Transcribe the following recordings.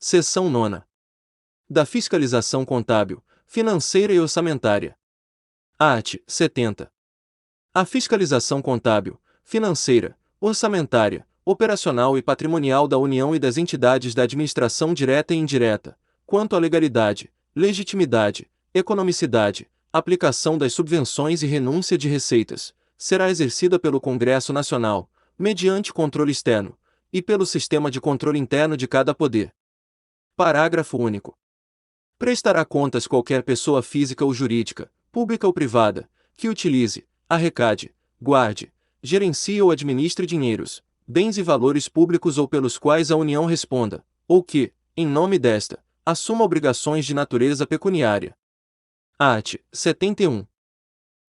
Seção 9. Da fiscalização contábil, financeira e orçamentária. Art. 70. A fiscalização contábil, financeira, orçamentária, operacional e patrimonial da União e das entidades da administração direta e indireta, quanto à legalidade, legitimidade, economicidade, aplicação das subvenções e renúncia de receitas, será exercida pelo Congresso Nacional, mediante controle externo, e pelo sistema de controle interno de cada poder. Parágrafo único. Prestará contas qualquer pessoa física ou jurídica, pública ou privada, que utilize, arrecade, guarde, gerencie ou administre dinheiros, bens e valores públicos ou pelos quais a União responda, ou que, em nome desta, assuma obrigações de natureza pecuniária. Art. 71.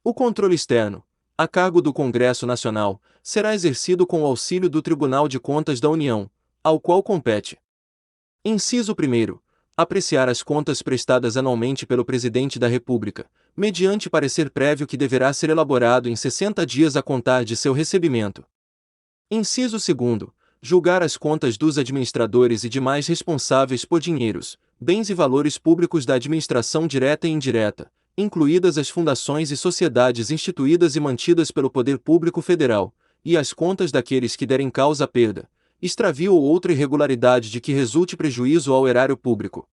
O controle externo, a cargo do Congresso Nacional, será exercido com o auxílio do Tribunal de Contas da União, ao qual compete. Inciso 1. Apreciar as contas prestadas anualmente pelo Presidente da República, mediante parecer prévio que deverá ser elaborado em 60 dias a contar de seu recebimento. Inciso 2. Julgar as contas dos administradores e demais responsáveis por dinheiros, bens e valores públicos da administração direta e indireta, incluídas as fundações e sociedades instituídas e mantidas pelo Poder Público Federal, e as contas daqueles que derem causa à perda, extravio ou outra irregularidade de que resulte prejuízo ao erário público.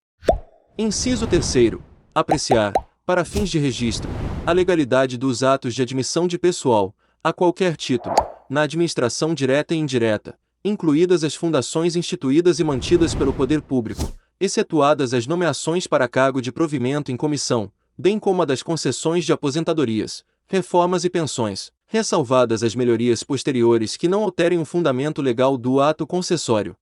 Inciso 3. Apreciar, para fins de registro, a legalidade dos atos de admissão de pessoal, a qualquer título, na administração direta e indireta, incluídas as fundações instituídas e mantidas pelo poder público, excetuadas as nomeações para cargo de provimento em comissão, bem como a das concessões de aposentadorias, reformas e pensões, ressalvadas as melhorias posteriores que não alterem o fundamento legal do ato concessório.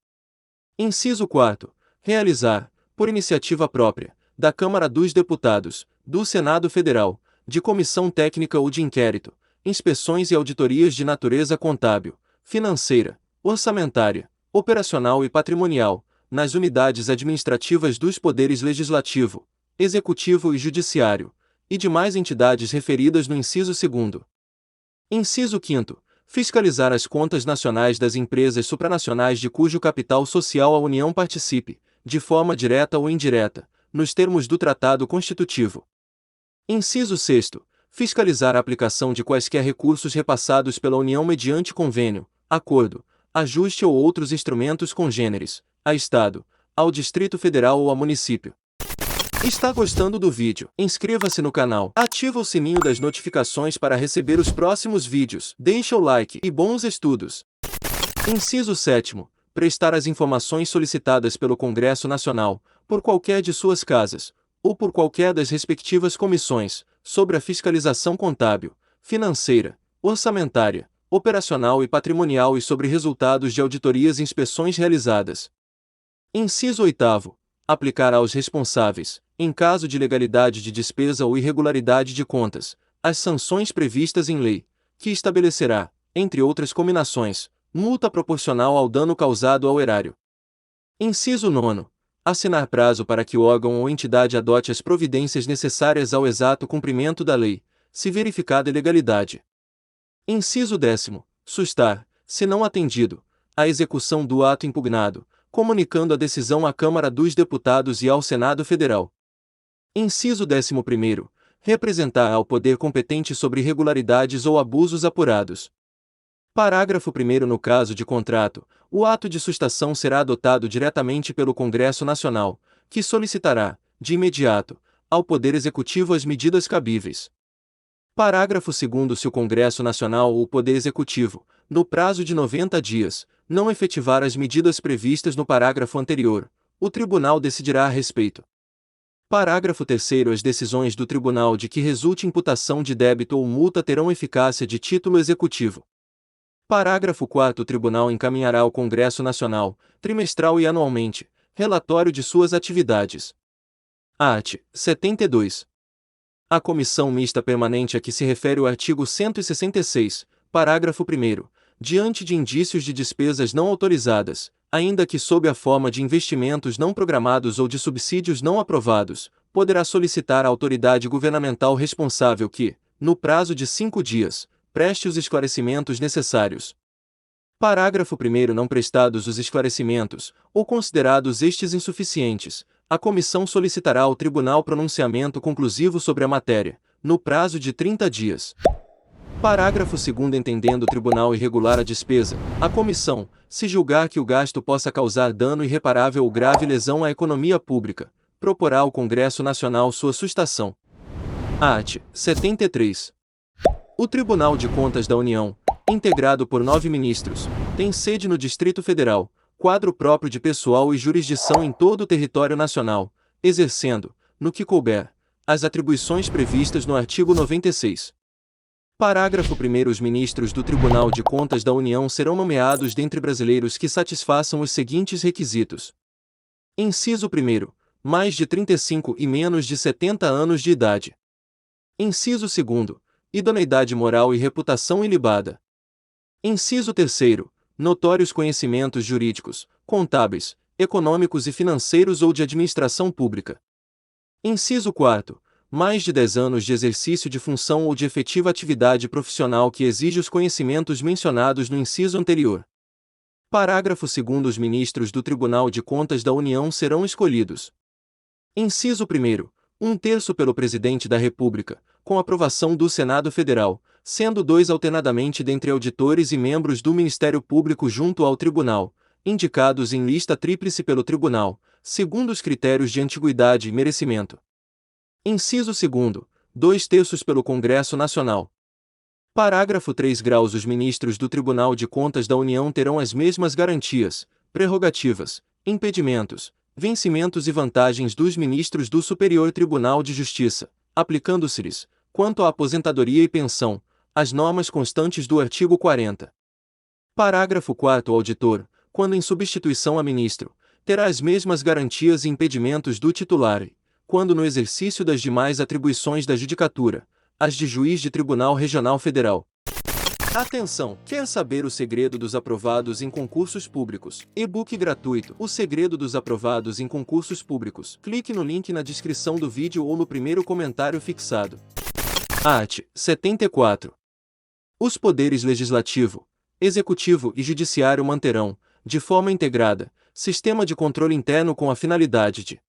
Inciso 4. Realizar, por iniciativa própria, da Câmara dos Deputados, do Senado Federal, de comissão técnica ou de inquérito, inspeções e auditorias de natureza contábil, financeira, orçamentária, operacional e patrimonial, nas unidades administrativas dos poderes legislativo, executivo e judiciário, e demais entidades referidas no inciso 2. Inciso 5. Fiscalizar as contas nacionais das empresas supranacionais de cujo capital social a União participe, de forma direta ou indireta, nos termos do Tratado Constitutivo. Inciso 6. Fiscalizar a aplicação de quaisquer recursos repassados pela União mediante convênio, acordo, ajuste ou outros instrumentos congêneres, a Estado, ao Distrito Federal ou a município. Está gostando do vídeo? Inscreva-se no canal, ativa o sininho das notificações para receber os próximos vídeos, deixa o like e bons estudos. Inciso 7. Prestar as informações solicitadas pelo Congresso Nacional, por qualquer de suas casas, ou por qualquer das respectivas comissões, sobre a fiscalização contábil, financeira, orçamentária, operacional e patrimonial e sobre resultados de auditorias e inspeções realizadas. Inciso 8. Aplicar aos responsáveis, em caso de ilegalidade de despesa ou irregularidade de contas, as sanções previstas em lei, que estabelecerá, entre outras cominações, multa proporcional ao dano causado ao erário. Inciso 9. Assinar prazo para que o órgão ou entidade adote as providências necessárias ao exato cumprimento da lei, se verificada ilegalidade. Inciso 10. Sustar, se não atendido, a execução do ato impugnado, comunicando a decisão à Câmara dos Deputados e ao Senado Federal. Inciso 11. Representar ao poder competente sobre irregularidades ou abusos apurados. Parágrafo 1. No caso de contrato, o ato de sustação será adotado diretamente pelo Congresso Nacional, que solicitará, de imediato, ao Poder Executivo as medidas cabíveis. Parágrafo 2. Se o Congresso Nacional ou o Poder Executivo, no prazo de 90 dias, não efetivar as medidas previstas no parágrafo anterior, o Tribunal decidirá a respeito. Parágrafo 3. As decisões do Tribunal de que resulte imputação de débito ou multa terão eficácia de título executivo. Parágrafo 4. O Tribunal encaminhará ao Congresso Nacional, trimestral e anualmente, relatório de suas atividades. Art. 72. A Comissão Mista Permanente a que se refere o artigo 166, parágrafo 1º, diante de indícios de despesas não autorizadas, ainda que sob a forma de investimentos não programados ou de subsídios não aprovados, poderá solicitar à autoridade governamental responsável que, no prazo de 5 dias, preste os esclarecimentos necessários. Parágrafo 1º. Não prestados os esclarecimentos, ou considerados estes insuficientes, a comissão solicitará ao tribunal pronunciamento conclusivo sobre a matéria, no prazo de 30 dias. Parágrafo 2º. Entendendo o tribunal irregular a despesa, a comissão, se julgar que o gasto possa causar dano irreparável ou grave lesão à economia pública, proporá ao Congresso Nacional sua sustação. Art. 73. O Tribunal de Contas da União, integrado por 9 ministros, tem sede no Distrito Federal, quadro próprio de pessoal e jurisdição em todo o território nacional, exercendo, no que couber, as atribuições previstas no artigo 96. Parágrafo 1º. Os ministros do Tribunal de Contas da União serão nomeados dentre brasileiros que satisfaçam os seguintes requisitos. Inciso 1º. Mais de 35 e menos de 70 anos de idade. Inciso 2º. Idoneidade moral e reputação ilibada. Inciso 3º. Notórios conhecimentos jurídicos, contábeis, econômicos e financeiros ou de administração pública. Inciso 4º. Mais de 10 anos de exercício de função ou de efetiva atividade profissional que exige os conhecimentos mencionados no inciso anterior. Parágrafo 2º. Os ministros do Tribunal de Contas da União serão escolhidos. Inciso 1º. 1/3 pelo Presidente da República, com aprovação do Senado Federal, sendo 2 alternadamente dentre auditores e membros do Ministério Público junto ao Tribunal, indicados em lista tríplice pelo Tribunal, segundo os critérios de antiguidade e merecimento. Inciso 2º. 2/3 pelo Congresso Nacional. Parágrafo 3. Graus. Os ministros do Tribunal de Contas da União terão as mesmas garantias, prerrogativas, impedimentos, vencimentos e vantagens dos ministros do Superior Tribunal de Justiça, aplicando-se-lhes, quanto à aposentadoria e pensão, as normas constantes do artigo 40. Parágrafo 4. O auditor, quando em substituição a ministro, terá as mesmas garantias e impedimentos do titular e, quando no exercício das demais atribuições da judicatura, as de juiz de Tribunal Regional Federal. Atenção! Quer saber o segredo dos aprovados em concursos públicos? E-book gratuito. O segredo dos aprovados em concursos públicos. Clique no link na descrição do vídeo ou no primeiro comentário fixado. Art. 74. Os poderes legislativo, executivo e judiciário manterão, de forma integrada, sistema de controle interno com a finalidade de: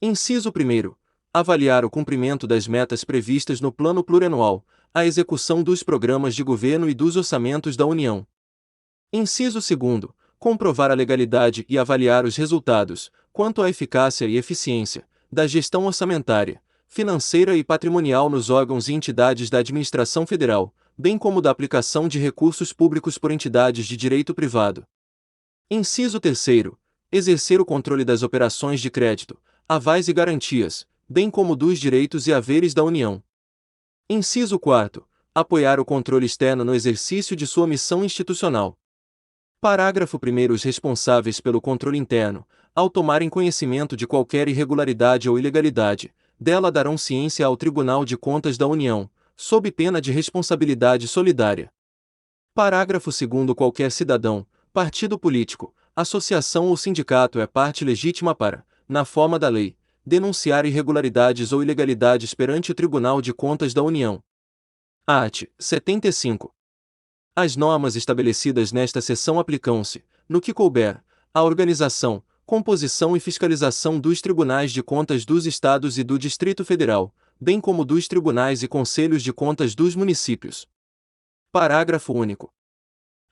Inciso 1º. Avaliar o cumprimento das metas previstas no Plano Plurianual, a execução dos programas de governo e dos orçamentos da União. Inciso 2º. Comprovar a legalidade e avaliar os resultados, quanto à eficácia e eficiência, da gestão orçamentária, financeira e patrimonial nos órgãos e entidades da administração federal, bem como da aplicação de recursos públicos por entidades de direito privado. Inciso 3º. Exercer o controle das operações de crédito, avais e garantias, bem como dos direitos e haveres da União. Inciso 4º. Apoiar o controle externo no exercício de sua missão institucional. Parágrafo 1º. Os responsáveis pelo controle interno, ao tomarem conhecimento de qualquer irregularidade ou ilegalidade, dela darão ciência ao Tribunal de Contas da União, sob pena de responsabilidade solidária. Parágrafo 2º. Qualquer cidadão, partido político, associação ou sindicato é parte legítima para, na forma da lei, denunciar irregularidades ou ilegalidades perante o Tribunal de Contas da União. Art. 75. As normas estabelecidas nesta seção aplicam-se, no que couber, à organização, composição e fiscalização dos Tribunais de Contas dos Estados e do Distrito Federal, bem como dos Tribunais e Conselhos de Contas dos municípios. Parágrafo único.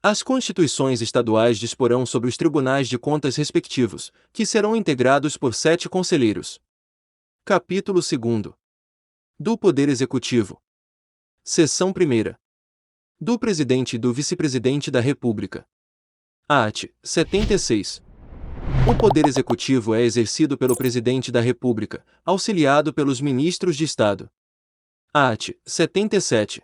As constituições estaduais disporão sobre os tribunais de contas respectivos, que serão integrados por 7 conselheiros. Capítulo 2º. Do Poder Executivo. Seção 1ª. Do Presidente e do Vice-Presidente da República. Art. 76. O Poder Executivo é exercido pelo Presidente da República, auxiliado pelos Ministros de Estado. Art. 77.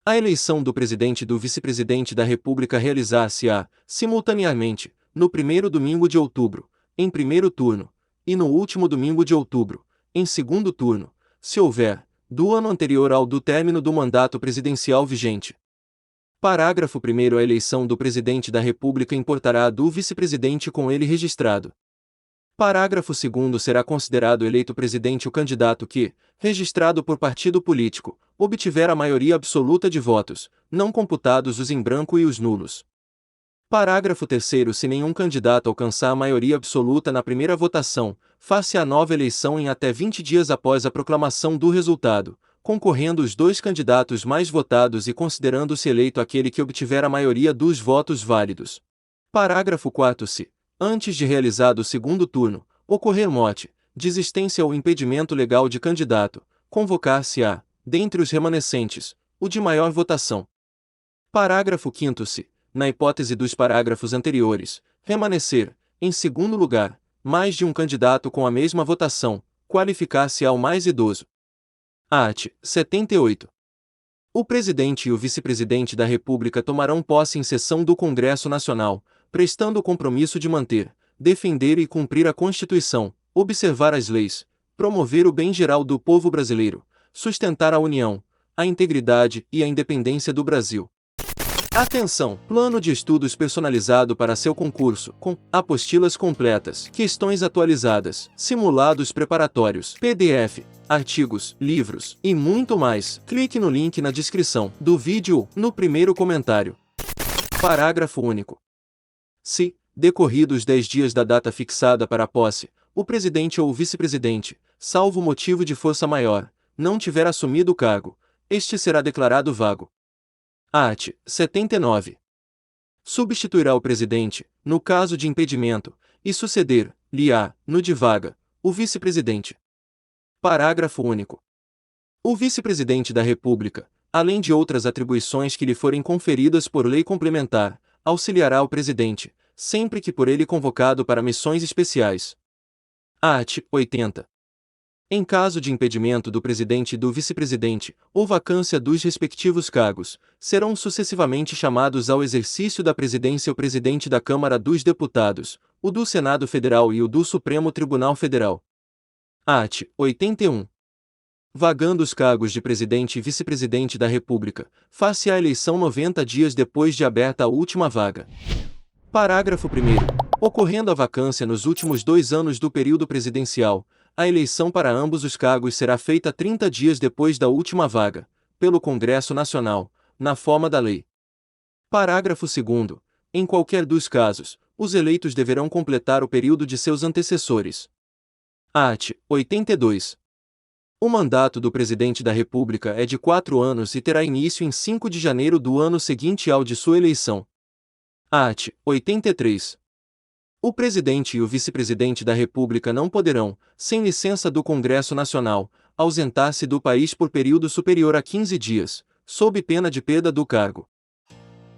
A eleição do Presidente e do Vice-Presidente da República realizar-se-á, simultaneamente, no primeiro domingo de outubro, em primeiro turno, e no último domingo de outubro, em segundo turno, se houver, do ano anterior ao do término do mandato presidencial vigente. Parágrafo 1º. A eleição do Presidente da República importará a do Vice-Presidente com ele registrado. Parágrafo 2º. Será considerado eleito presidente o candidato que, registrado por partido político, obtiver a maioria absoluta de votos, não computados os em branco e os nulos. Parágrafo 3º. Se nenhum candidato alcançar a maioria absoluta na primeira votação, far-se-á nova eleição em até 20 dias após a proclamação do resultado, concorrendo os dois candidatos mais votados e considerando-se eleito aquele que obtiver a maioria dos votos válidos. Parágrafo 4º. Se, antes de realizado o segundo turno, ocorrer mote, desistência ou impedimento legal de candidato, convocar-se-á, dentre os remanescentes, o de maior votação. Parágrafo 5º. Se, na hipótese dos parágrafos anteriores, remanescer, em segundo lugar, mais de um candidato com a mesma votação, qualificar-se-á o mais idoso. Art. 78. O presidente e o vice-presidente da República tomarão posse em sessão do Congresso Nacional, prestando o compromisso de manter, defender e cumprir a Constituição, observar as leis, promover o bem geral do povo brasileiro, sustentar a união, a integridade e a independência do Brasil. Atenção! Plano de estudos personalizado para seu concurso, com apostilas completas, questões atualizadas, simulados preparatórios, PDF, artigos, livros e muito mais. Clique no link na descrição do vídeo ou no primeiro comentário. Parágrafo único. Se, decorridos 10 dias da data fixada para a posse, o presidente ou o vice-presidente, salvo motivo de força maior, não tiver assumido o cargo, este será declarado vago. Art. 79. Substituirá o presidente, no caso de impedimento, e suceder-lhe-á, no de vaga, o vice-presidente. Parágrafo único. O vice-presidente da República, além de outras atribuições que lhe forem conferidas por lei complementar, auxiliará o presidente, sempre que por ele convocado para missões especiais. Art. 80. Em caso de impedimento do presidente e do vice-presidente, ou vacância dos respectivos cargos, serão sucessivamente chamados ao exercício da presidência o presidente da Câmara dos Deputados, o do Senado Federal e o do Supremo Tribunal Federal. Art. 81. Vagando os cargos de presidente e vice-presidente da República, far-se-á eleição 90 dias depois de aberta a última vaga. Parágrafo 1º. Ocorrendo a vacância nos últimos 2 anos do período presidencial, a eleição para ambos os cargos será feita 30 dias depois da última vaga, pelo Congresso Nacional, na forma da lei. Parágrafo 2º. Em qualquer dos casos, os eleitos deverão completar o período de seus antecessores. Art. 82. O mandato do Presidente da República é de 4 anos e terá início em 5 de janeiro do ano seguinte ao de sua eleição. Art. 83. O Presidente e o Vice-Presidente da República não poderão, sem licença do Congresso Nacional, ausentar-se do país por período superior a 15 dias, sob pena de perda do cargo.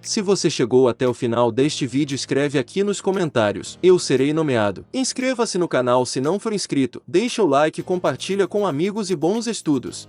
Se você chegou até o final deste vídeo, escreve aqui nos comentários: eu serei nomeado. Inscreva-se no canal se não for inscrito, deixa o like e compartilha com amigos e bons estudos.